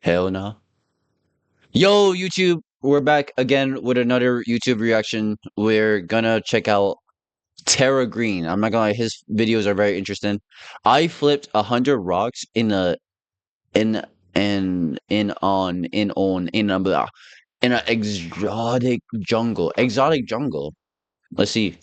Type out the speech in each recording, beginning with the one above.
Hell no. Yo, YouTube, we're back again with another YouTube reaction. We're gonna check out Terra Green. I'm not gonna lie, his videos are very interesting. I flipped 100 rocks in an exotic jungle. Let's see.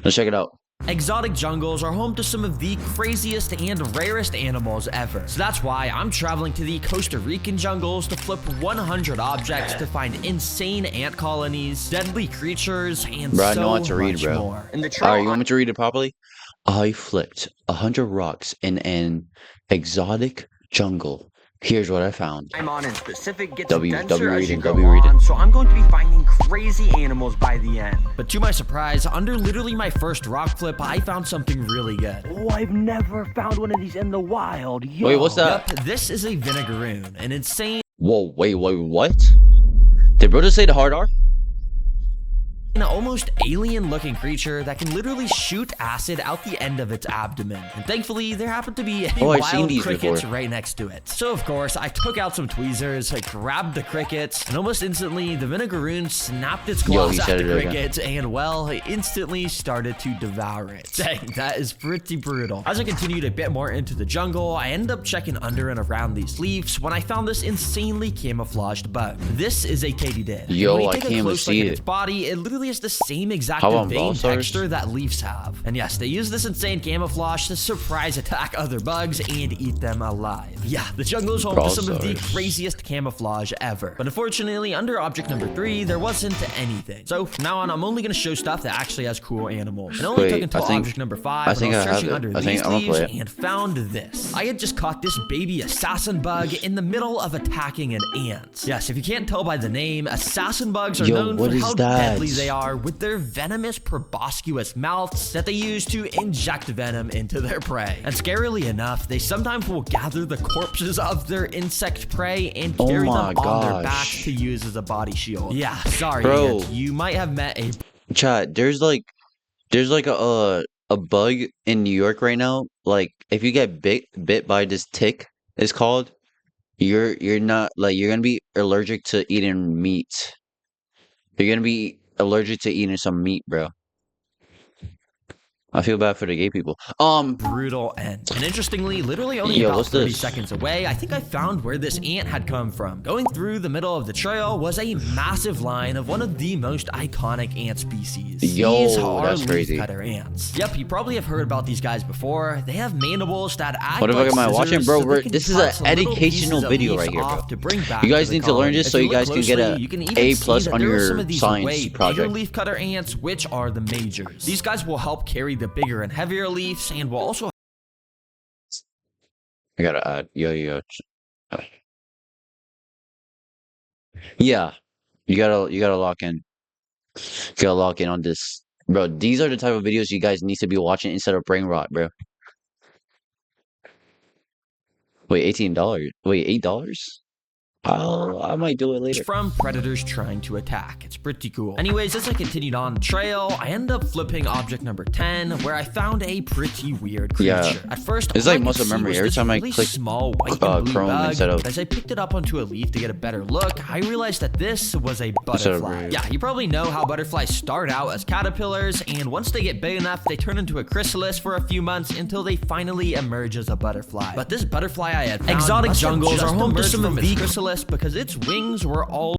Let's check it out. Exotic jungles are home to some of the craziest and rarest animals ever. So that's why I'm traveling to the Costa Rican jungles to flip 100 objects to find insane ant colonies, deadly creatures, and Bro, I so know what to read, much bro. more. Alright, you want me to read it properly? I flipped 100 rocks in an exotic jungle. Here's what I found. I'm on in specific gets W denser as you reading, go W reading. on, so I'm going to be finding crazy animals by the end. But to my surprise, under literally my first rock flip, I found something really good. Oh, I've never found one of these in the wild. Yo. Wait, what's that? Yup, this is a vinegaroon, an insane Whoa, wait, what? Did bro just say the hard R? an almost alien-looking creature that can literally shoot acid out the end of its abdomen. And thankfully, there happened to be a I've seen wild these crickets before. right next to it. So of course, I took out some tweezers, I grabbed the crickets, and almost instantly, the vinegaroon snapped its claws he at said the it again. cricket, and well, it instantly started to devour it. Dang, that is pretty brutal. As I continued a bit more into the jungle, I ended up checking under and around these leaves when I found this insanely camouflaged bug. This is a katydid. And Yo, when you I take a can't even close look see at it. its body, it literally has the same exact How about vein Balsars? texture that leaves have. And yes, they use this insane camouflage to surprise attack other bugs and eat them alive. Yeah, the jungle is home to some of the Balsars. craziest camouflage ever. But unfortunately, under object number 3, there wasn't anything. So from now on, I'm only going to show stuff that actually has cool animals. It only Wait, took until I think- object number 5 I when think I was I have searching it. under I think these I'm gonna leaves play it. and found this. I had just caught this baby assassin bug in the middle of attacking an ant. Yes, if you can't tell by the name, assassin bugs are Yo, known what for is how that? deadly they are with their venomous proboscis mouths that they use to inject venom into their prey. And scarily enough, they sometimes will gather the corpses of their insect prey and Oh carry my them on their back gosh. to use as a body shield. Yeah, sorry, Bro. ant. You might have met a Chat, there's like a bug in New York right now. Like if you get bit by this tick, it's called, you're not like you're gonna be allergic to eating meat. You're gonna be allergic to eating some meat, bro. I feel bad for the gay people. brutal end. And interestingly, literally only Yo, about what's 30 this? seconds away, I think I found where this ant had come from. Going through the middle of the trail was a massive line of one of the most iconic ant species. Yo, These are that's crazy. leafcutter ants. Yep, you probably have heard about these guys before. They have mandibles that act What the fuck like am I watching, scissors, bro? so they can This is cut an some little educational pieces of video leaves right here, bro. off to bring back You guys to the need to learn colony. this If so you look guys can get closely, a you can even A+ see that on there are your some of these science way bigger project. leafcutter ants, which are the majors. These guys will help carry the bigger and heavier leaves and will also I gotta add. Yo. Yeah, you gotta lock in. You gotta lock in on this, bro. These are the type of videos you guys need to be watching instead of brain rot, bro. Wait, $18. Wait, $8? Oh, I might do it later. from predators trying to attack. It's pretty cool. Anyways, as I continued on the trail, I ended up flipping object number 10, where I found a pretty weird creature. Yeah. At first, It's all like I could muscle see memory. was Every this time I really click, small white and blue Chrome bug. instead of- As I picked it up onto a leaf to get a better look, I realized that this was a Instead of butterfly. red. Yeah, you probably know how butterflies start out as caterpillars, and once they get big enough, they turn into a chrysalis for a few months until they finally emerge as a butterfly. But this butterfly I had found Exotic must have jungles just are home to emerged some of from its the chrysalis because its wings were all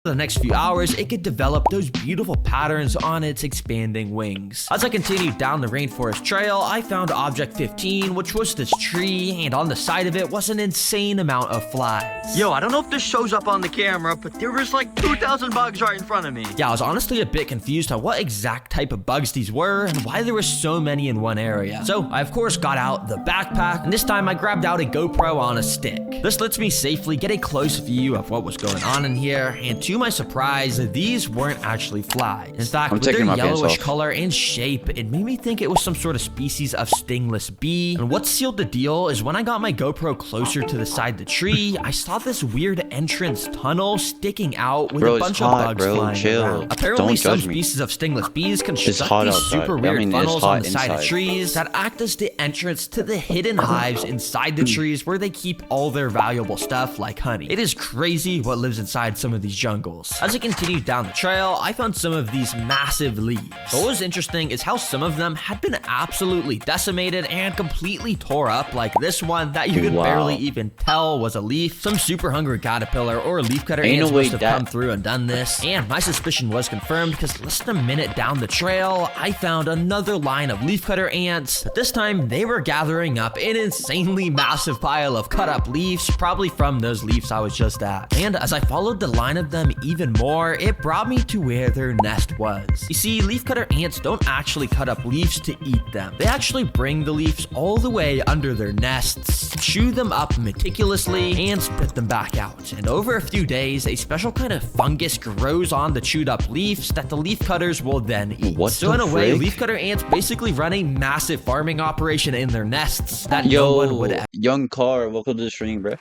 the next few hours, it could develop those beautiful patterns on its expanding wings. As I continued down the rainforest trail, I found object 15, which was this tree, and on the side of it was an insane amount of flies. Yo, I don't know if this shows up on the camera, but there was like 2,000 bugs right in front of me. Yeah, I was honestly a bit confused on what exact type of bugs these were and why there were so many in one area. So I of course got out the backpack, and this time I grabbed out a GoPro on a stick. This lets me safely get a close view of what was going on in here, and to to my surprise, these weren't actually flies. In fact, I'm with their taking my pants yellowish off. color and shape, it made me think it was some sort of species of stingless bee. And what sealed the deal is when I got my GoPro closer to the side of the tree, I saw this weird entrance tunnel sticking out with Bro, a it's bunch hot, of bugs bro. flying Chill. around. Apparently, Don't some judge me. species of stingless bees It's construct hot these outside. super I weird mean, it's funnels on hot the side of inside. trees that act as the entrance to the hidden hives inside the trees where they keep all their valuable stuff like honey. It is crazy what lives inside some of these jungles. As I continued down the trail, I found some of these massive leaves. What was interesting is how some of them had been absolutely decimated and completely tore up, like this one that you could Wow. barely even tell was a leaf. Some super hungry caterpillar or leafcutter Ain't no ants way must have that- come through and done this, and my suspicion was confirmed because less than a minute down the trail, I found another line of leafcutter ants, but this time they were gathering up an insanely massive pile of cut up leaves, probably from those leaves I was just at. And as I followed the line of them even more, it brought me to where their nest was. You see, leafcutter ants don't actually cut up leaves to eat them. They actually bring the leaves all the way under their nests, chew them up meticulously, and spit them back out. And over a few days, a special kind of fungus grows on the chewed up leaves that the leaf cutters will then eat. What So the in a way, frick? leafcutter ants basically run a massive farming operation in their nests that no one would Yo, young car, welcome to the stream, bro.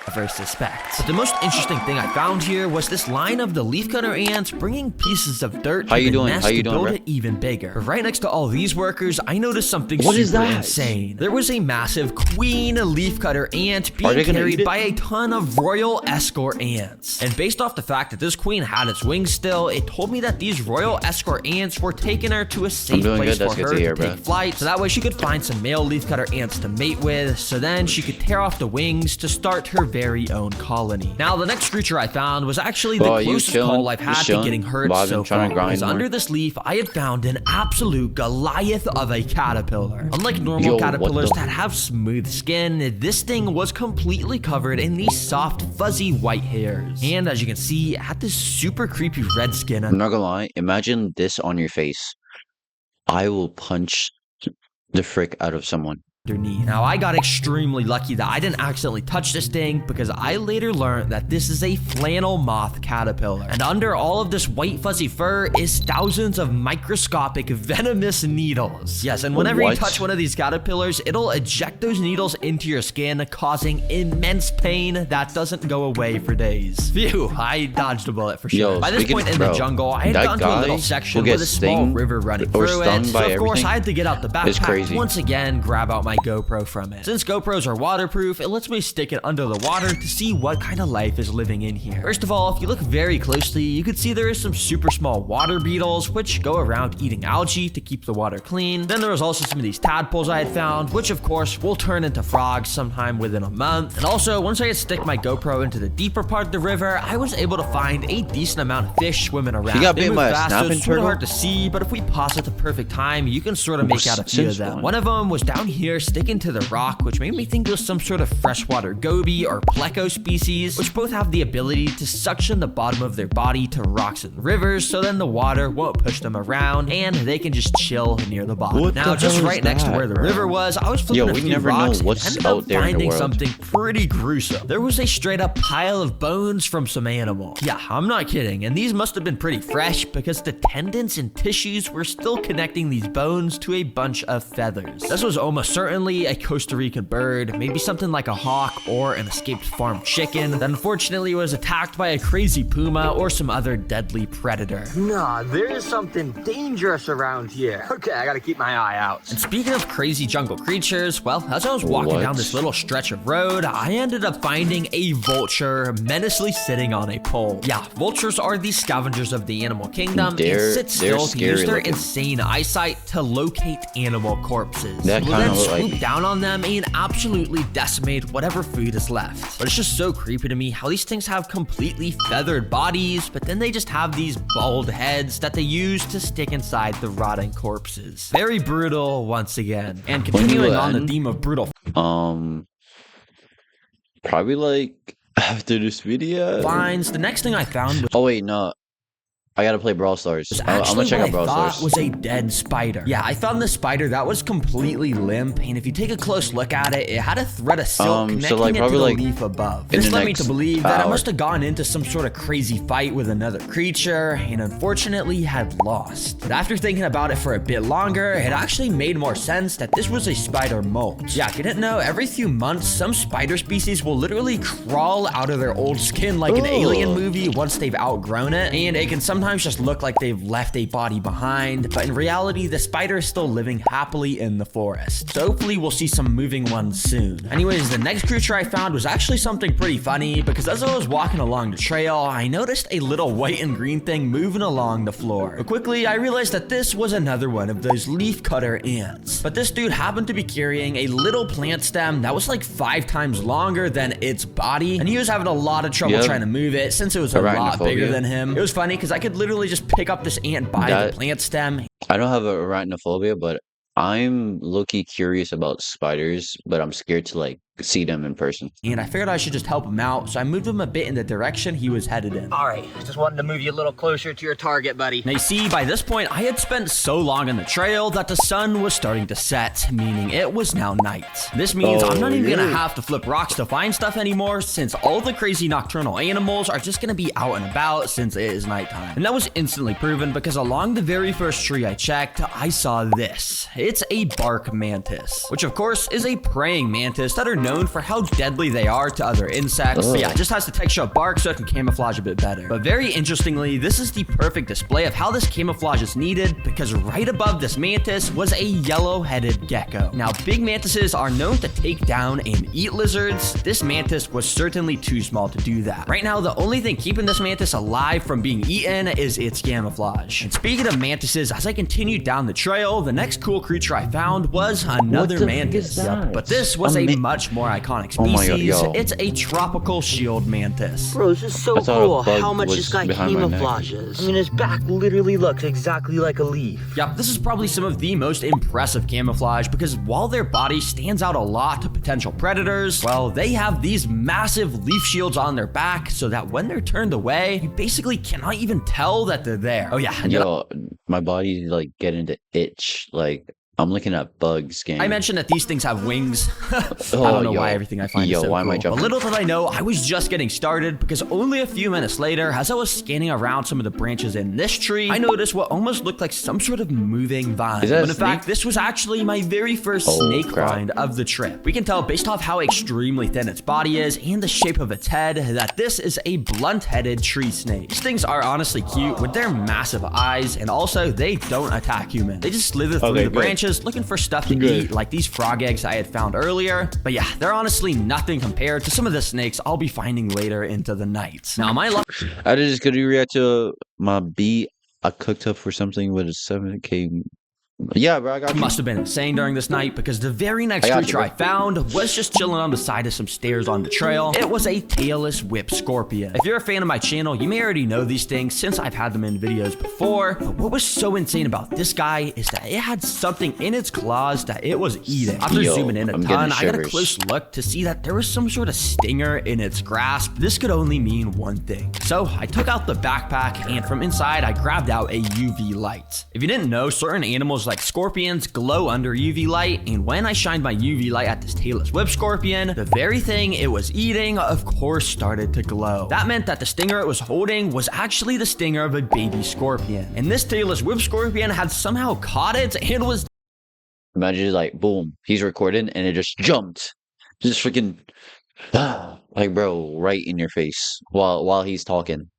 ever suspect. But the most interesting thing I found here was this line of the leafcutter ants bringing pieces of dirt How to you the doing? nest How you to doing, build bro? it even bigger. But right next to all these workers, I noticed something What super is that? insane. There was a massive queen leafcutter ant Are they being gonna eat carried it? by a ton of royal escort ants. And based off the fact that this queen had its wings still, it told me that these royal escort ants were taking her to a safe doing place good. for That's good her to hear, to bro. take flight, so that way she could find some male leafcutter ants to mate with, so then she could tear off the wings to start her very own colony. Now, the next creature I found was actually the Bro, you closest chilling? call I've You had to chilling? getting hurt Bob, so I'm trying far. to grind Because more. under this leaf, I had found an absolute Goliath of a caterpillar. Unlike normal Yo, what caterpillars the- that have smooth skin, this thing was completely covered in these soft, fuzzy white hairs. And as you can see, it had this super creepy red skin. I'm not gonna lie, imagine this on your face. I will punch the frick out of someone. Underneath. Now, I got extremely lucky that I didn't accidentally touch this thing because I later learned that this is a flannel moth caterpillar. And under all of this white fuzzy fur is thousands of microscopic venomous needles. Yes, and whenever you What? touch one of these caterpillars, it'll eject those needles into your skin, causing immense pain that doesn't go away for days. Phew, I dodged a bullet for sure. Yo, By this speaking- point in bro, the jungle, I had that gotten to a guy little who section gets with a small stung river running or through stung it. by So of course, everything I had to get out the is backpack crazy. once again, grab out my GoPro from it. Since GoPros are waterproof, it lets me stick it under the water to see what kind of life is living in here. First of all, if you look very closely, you can see there is some super small water beetles which go around eating algae to keep the water clean. Then there was also some of these tadpoles I had found, which of course will turn into frogs sometime within a month. And also, once I had stick my GoPro into the deeper part of the river, I was able to find a decent amount of fish swimming around. He got They bit move by a fast, so snapping it's sort of turtle? hard to see, but if we pause at the perfect time, you can sort of make out a few of them. Since One of them was down here sticking to the rock, which made me think it was some sort of freshwater goby or pleco species, which both have the ability to suction the bottom of their body to rocks and rivers, so then the water won't push them around and they can just chill near the bottom. What Now, the just hell is right next to that, where the bro? river was, I was flipping Yo, a we few never know rocks what's and ended out up there in the finding world. something pretty gruesome. There was a straight up pile of bones from some animal. Yeah, I'm not kidding, and these must have been pretty fresh because the tendons and tissues were still connecting these bones to a bunch of feathers. This was almost certainly a Costa Rican bird, maybe something like a hawk or an escaped farm chicken that unfortunately was attacked by a crazy puma or some other deadly predator. Nah, there's something dangerous around here. Okay, I gotta keep my eye out. And speaking of crazy jungle creatures, well, as I was walking What? down this little stretch of road, I ended up finding a vulture menacingly sitting on a pole. Yeah, vultures are the scavengers of the animal kingdom and They're- sit they're still to use scary their looking. insane eyesight to locate animal corpses. That We'll kinda then look like swoop me. down on them and absolutely decimate whatever food is left. But it's just so creepy to me how these things have completely feathered bodies, but then they just have these bald heads that they use to stick inside the rotting corpses. Very brutal once again. And When you continuing on the end- theme of brutal Probably like after this video. finds, the next thing I found was Oh wait, no. I gotta play Brawl Stars. was I'm actually gonna check what out Brawl I thought Stars. was a dead spider. Yeah, I found this spider that was completely limp, and if you take a close look at it, it had a thread of silk connecting so, like, it to probably, the like, leaf above. in This the led me to next believe that it hour. must have gone into some sort of crazy fight with another creature, and unfortunately had lost. But after thinking about it for a bit longer, it actually made more sense that this was a spider molt. Yeah, if you didn't know, every few months, some spider species will literally crawl out of their old skin like an alien movie once they've outgrown it, and it can sometimes just look like they've left a body behind, but in reality, the spider is still living happily in the forest. So hopefully we'll see some moving ones soon. Anyways, the next creature I found was actually something pretty funny, because as I was walking along the trail, I noticed a little white and green thing moving along the floor. But quickly, I realized that this was another one of those leaf cutter ants. But this dude happened to be carrying a little plant stem that was like 5 times longer than its body, and he was having a lot of trouble trying to move it since it was a lot bigger than him. It was funny because I could literally just pick up this ant by the plant stem. I don't have a arachnophobia, but I'm low-key curious about spiders, but I'm scared to like see them in person. And I figured I should just help him out, so I moved him a bit in the direction he was headed in. All right, just wanted to move you a little closer to your target, buddy. Now you see, by this point, I had spent so long on the trail that the sun was starting to set, meaning it was now night. This means I'm not even gonna have to flip rocks to find stuff anymore, since all the crazy nocturnal animals are just gonna be out and about since it is nighttime. And that was instantly proven because along the very first tree I checked, I saw this. It's a bark mantis, which of course is a praying mantis that are known for how deadly they are to other insects. But yeah, it just has the texture of bark so it can camouflage a bit better. But very interestingly, this is the perfect display of how this camouflage is needed, because right above this mantis was a yellow-headed gecko. Now, big mantises are known to take down and eat lizards. This mantis was certainly too small to do that. Right now, the only thing keeping this mantis alive from being eaten is its camouflage. And speaking of mantises, as I continued down the trail, the next cool creature I found was another mantis. Yep, but this was a much more iconic species. Oh my God, yo. It's a tropical shield mantis. Bro, this is so I thought a cool bug how much was this guy behind my neck. camouflages. I mean, his back literally looks exactly like a leaf. Yep, this is probably some of the most impressive camouflage, because while their body stands out a lot to potential predators, well, they have these massive leaf shields on their back so that when they're turned away, you basically cannot even tell that they're there. Oh yeah, Yo, my body's like getting to itch. Like I'm looking at bugs, game. I mentioned that these things have wings. I don't know why everything I find is so why am I cool. jumping? But little did I know, I was just getting started, because only a few minutes later, as I was scanning around some of the branches in this tree, I noticed what almost looked like some sort of moving vine. Is that a But in snake? fact, this was actually my very first Oh, snake crap. find of the trip. We can tell based off how extremely thin its body is and the shape of its head that this is a blunt-headed tree snake. These things are honestly cute with their massive eyes, and also they don't attack humans. They just slither through the good. branches looking for stuff to eat, like these frog eggs I had found earlier. But yeah, they're honestly nothing compared to some of the snakes I'll be finding later into the night. Now, my luck I just could you react to my beat I cooked up for something with a 7K. Yeah, bro, I got you. must have been insane during this night, because the very next I got you, creature bro. I found was just chilling on the side of some stairs on the trail. It was a tailless whip scorpion. If you're a fan of my channel, you may already know these things since I've had them in videos before. But what was so insane about this guy is that it had something in its claws that it was eating. After Yo, zooming in a I'm ton, getting I got a shivers. close look to see that there was some sort of stinger in its grasp. This could only mean one thing. So I took out the backpack, and from inside I grabbed out a UV light. If you didn't know, certain animals like scorpions glow under UV light, and when I shined my UV light at this tailless whip scorpion, the very thing it was eating, of course, started to glow. That meant that the stinger it was holding was actually the stinger of a baby scorpion. And this tailless whip scorpion had somehow caught it and was Imagine like boom, he's recording and it just jumped. Just freaking like bro, right in your face while he's talking.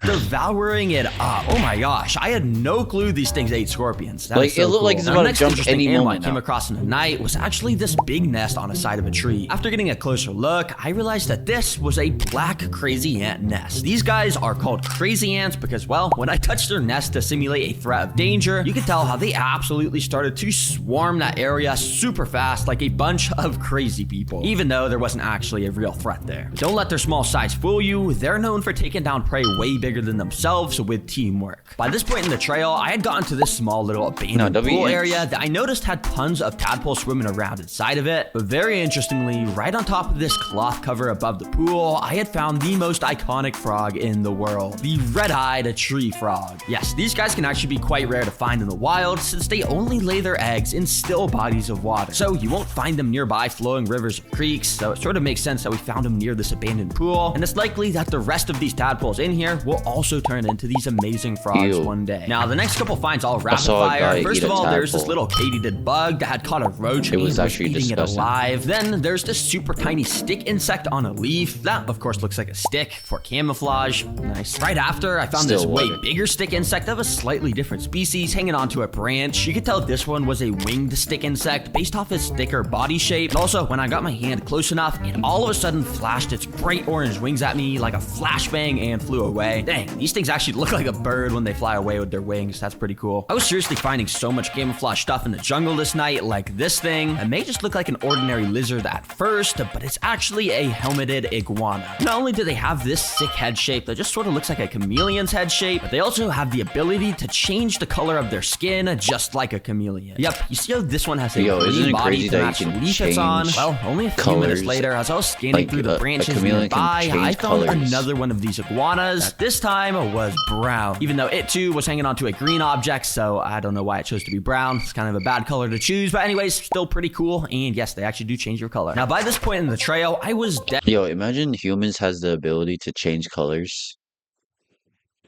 devouring it up. Oh my gosh, I had no clue these things ate scorpions. That Like, is so it looked like cool. it's Now, about the to next jump interesting any animal moment I came now. across in the night was actually this big nest on a side of a tree. After getting a closer look, I realized that this was a black crazy ant nest. These guys are called crazy ants because, well, when I touched their nest to simulate a threat of danger, you could tell how they absolutely started to swarm that area super fast like a bunch of crazy people, even though there wasn't actually a real threat there. But don't let their small size fool you. They're known for taking down prey way bigger than themselves with teamwork. By this point in the trail, I had gotten to this small little abandoned pool area that I noticed had tons of tadpoles swimming around inside of it. But very interestingly, right on top of this cloth cover above the pool, I had found the most iconic frog in the world, the red-eyed tree frog. Yes, these guys can actually be quite rare to find in the wild since they only lay their eggs in still bodies of water. So you won't find them nearby flowing rivers or creeks, so it sort of makes sense that we found them near this abandoned pool, and it's likely that the rest of these tadpoles in here will also turn into these amazing frogs one day. Now, the next couple finds all rapid fire. First of all, there's this little katydid bug that had caught a roach and was eating it alive. Then there's this super tiny stick insect on a leaf. That, of course, looks like a stick for camouflage. Nice. Right after, I found this way bigger stick insect of a slightly different species hanging onto a branch. You could tell this one was a winged stick insect based off its thicker body shape. And also, when I got my hand close enough, it all of a sudden flashed its bright orange wings at me like a flashbang and flew away. Dang, these things actually look like a bird when they fly away with their wings. That's pretty cool. I was seriously finding so much camouflage stuff in the jungle this night, like this thing. It may just look like an ordinary lizard at first, but it's actually a helmeted iguana. Not only do they have this sick head shape that just sort of looks like a chameleon's head shape, but they also have the ability to change the color of their skin just like a chameleon. Yep, you see how this one has a green body to match the leaf it's on? Well, only a few minutes later, as I was scanning through the branches nearby, I found another one of these iguanas that this time was brown, even though it too was hanging onto a green object, so I don't know why it chose to be brown. It's kind of a bad color to choose, but anyways, still pretty cool, and yes, they actually do change your color. Now, by this point in the trail, I was dead. Yo, imagine humans has the ability to change colors.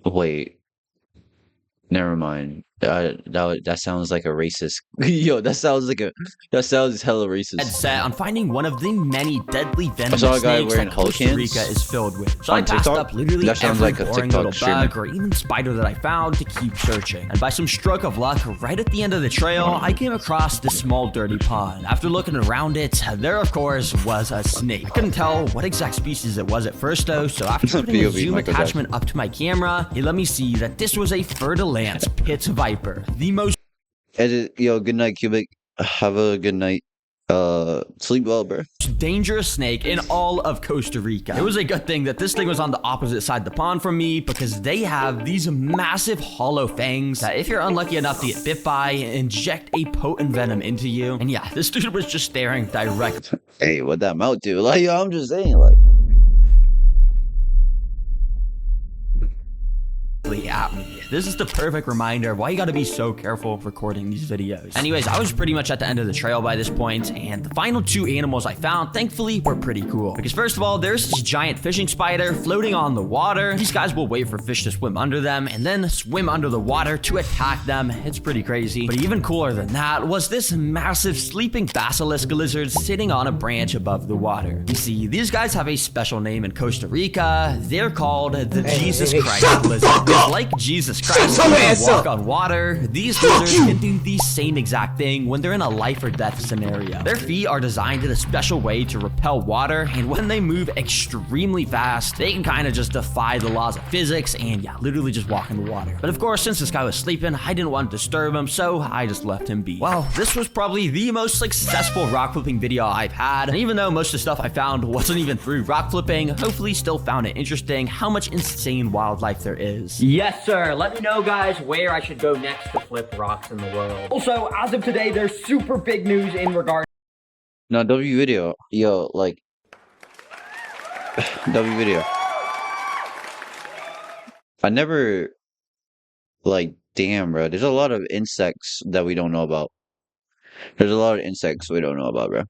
Wait, never mind. That sounds like a racist. Yo, that sounds hella racist. Set on finding one of the many deadly venomous I saw a guy snakes wearing that Hulk Costa hands Rica is filled with. So on I passed TikTok? up literally That sounds every like a boring TikTok little streamer. bug or even spider that I found to keep searching. And by some stroke of luck, right at the end of the trail, I came across this small dirty pond. After looking around it, there of course was a snake. I couldn't tell what exact species it was at first though, so after putting a zoom attachment up to my camera, it let me see that this was a Fer-de-Lance pit viper, the most Yo, good night, Cubic. Have a good night. Sleep well, bro. dangerous snake in all of Costa Rica. It was a good thing that this thing was on the opposite side of the pond from me, because they have these massive hollow fangs that if you're unlucky enough to get bit by, inject a potent venom into you. And yeah, this dude was just staring directly Hey, what that mouth do? Like, yo, I'm just saying, like. at me. This is the perfect reminder of why you gotta be so careful recording these videos. Anyways, I was pretty much at the end of the trail by this point, and the final two animals I found, thankfully, were pretty cool. Because first of all, there's this giant fishing spider floating on the water. These guys will wait for fish to swim under them, and then swim under the water to attack them. It's pretty crazy. But even cooler than that was this massive sleeping basilisk lizard sitting on a branch above the water. You see, these guys have a special name in Costa Rica. They're called the Jesus Christ lizard. Like Jesus Christ, when they walk on water, these lizards can do the same exact thing when they're in a life or death scenario. Their feet are designed in a special way to repel water, and when they move extremely fast, they can kind of just defy the laws of physics and yeah, literally just walk in the water. But of course, since this guy was sleeping, I didn't want to disturb him, so I just left him be. Well, this was probably the most successful rock flipping video I've had, and even though most of the stuff I found wasn't even through rock flipping, hopefully still found it interesting how much insane wildlife there is. Yes, sir. Let me know, guys, where I should go next to flip rocks in the world. Also, as of today, there's super big news in regard. No, W video. Yo, like. W video. I never. Like, damn, bro. There's a lot of insects that we don't know about. There's a lot of insects we don't know about, bro.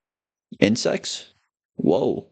Insects? Whoa.